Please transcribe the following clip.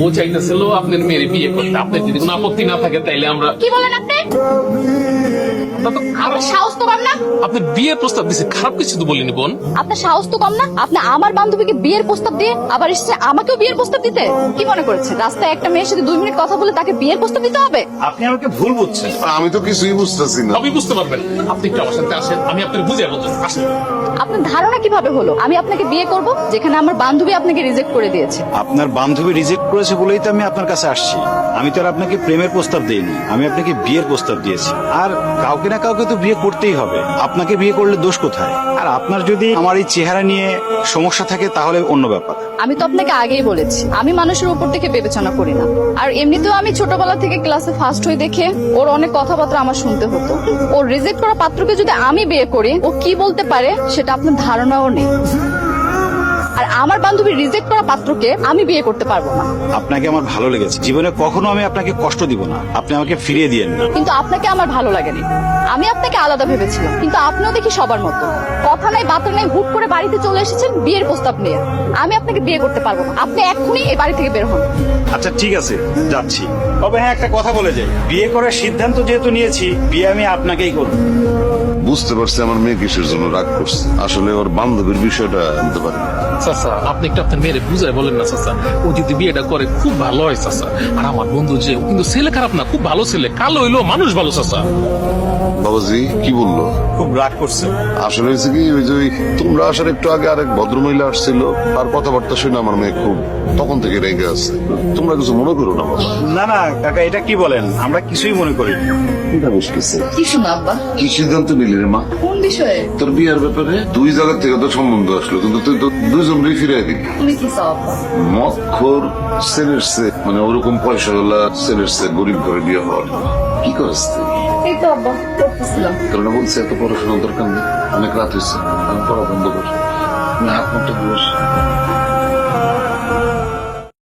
ও চাইতেছিল আপনার মেয়ের বিয়ে করতে। আপনার যদি কোনো আপত্তি না থাকে তাইলে আমরা। কি বলেন আপনি? আপনার তো খারাপ, আপনার সাহস তো কম না? আপনার বিয়ের প্রস্তাব দিচ্ছে, খারাপ কিছু তো বলিনি বোন। আপনার সাহস তো কম না? আপনি আমার বান্ধবীকে বিয়ের প্রস্তাব দিয়ে আবার এসেছে আমাকেও বিয়ের প্রস্তাব দিতে। কি মনে করেছে রাস্তায় একটা মেয়ের সাথে 2 মিনিট কথা বলে তাকে বিয়ের প্রস্তাব দিতে হবে? আপনি আমাকে ভুল বুঝছেন। আমি তো কিছুই বুঝতেছি না। আপনি বুঝতে পারবেন, আপনি একটু আমার সাথে আসেন, আমি আপনার বুঝে বলতে আসেন। আপনার ধারণা কিভাবে হলো আমি আপনাকে বিয়ে করব যেখানে আমার বান্ধবী আপনাকে রিজেক্ট করে দিয়েছে? আপনার বান্ধবী রিজেক্ট করেছে বলেই তো আমি আপনার কাছে আসছি। আমি তো আর আপনাকে প্রেমের প্রস্তাব দেইনি, আমি আপনাকে বিয়ের প্রস্তাব দিয়েছি। আর কাউকে না কাউকে তো বিয়ে করতেই হবে। আপনাকে বিয়ে করলে দোষ কোথায়? আর আপনার যদি আমার এই চেহারা নিয়ে সমস্যা থাকে তাহলে অন্য ব্যাপার। আমি তো আপনাকে আগেই বলেছি আমি মানুষের উপর থেকে বিবেচনা করি না। আর এমনিতেও আমি ছোটবেলা থেকে ক্লাসে ফার্স্ট হই দেখে ওর অনেক কথাবার্তা আমার শুনতে হতো। ওর রিজেক্ট করা পাত্রকে যদি আমি বিয়ে করি ও কি বলতে পারে সেটা আপনার ধারণাও নেই। আর আমার বান্ধবী রিজেক্ট করা পাত্রকে আমি বিয়ে করতে পারবো না। আপনাকে আমার ভালো লেগেছে, জীবনে কখনো আমি আপনাকে কষ্ট দিব না। আপনি আমাকে ফিরিয়ে দিয়েন না। কিন্তু আপনাকে আমার ভালো লাগেনি। আমি আপনাকে আলাদা ভেবেছিলাম, কিন্তু আপনিও দেখি সবার মতো কথা নাই বার্তা নাই হুট করে বাড়িতে চলে এসেছেন বিয়ের প্রস্তাব নিয়ে। আমি আপনাকে বিয়ে করতে পারবো না। আপনি এক্ষুনি এই বাড়ি থেকে বের হন। আচ্ছা ঠিক আছে, যাচ্ছি। তবে হ্যাঁ, একটা কথা বলে যাই, বিয়ে করার সিদ্ধান্ত যেহেতু নিয়েছি, বিয়ে আমি আপনাকেই করব। বুঝতে পারছি আমার মেয়ে কিসের জন্য রাগ করছে। আসলে ওর বান্ধবীর বিষয়টা আনতে পারি। চাচা আপনি একটু আপনার মেয়েরে বুঝায় বলেন না চাচা, ও যদি বিয়েটা করে খুব ভালো হয় চাচা। আর আমার বন্ধু যে ও কিন্তু ছেলে খারাপ না, খুব ভালো ছেলে, কালো হইলো মানুষ ভালো চাচা। বাবাজি কি বললো? খুব রাগ করছে। আসলে হয়েছে কি, ওই যে তোমরা আসার একটু আগে আরেক ভদ্রমহিলা আসছিল, তার কথাবার্তা শুনে আমার মেয়ে খুব তখন থেকে রেগে আছে। তোমরা কিছু মনে করো না বাবা। না না কাকা, এটা কি বলেন? আমরা কিছুই মনে করি। এটা মুশকিল। কি শুনো আব্বা? কি সিদ্ধান্ত নিলি রে মা? কোন বিষয়ে? তোর বিয়ের ব্যাপারে 2 জায়গা থেকে তো সম্বন্ধ আসলো, কিন্তু তুই তো 2জনকেই ফিরিয়ে দিলি। তুমি কি চাও আব্বা? মদখোর ছেলের সে, মানে ওরকম পয়সাওয়ালা ছেলের সে গরিব করে বিয়ে হওয়ার কি করিস তুই? এই তো আব্বা করতেছিলাম। কারণ বলছে এত পড়াশোনার দরকার নেই, অনেক রাত হয়েছে, আমি পড়া বন্ধ কর, হাত মুখটা বস।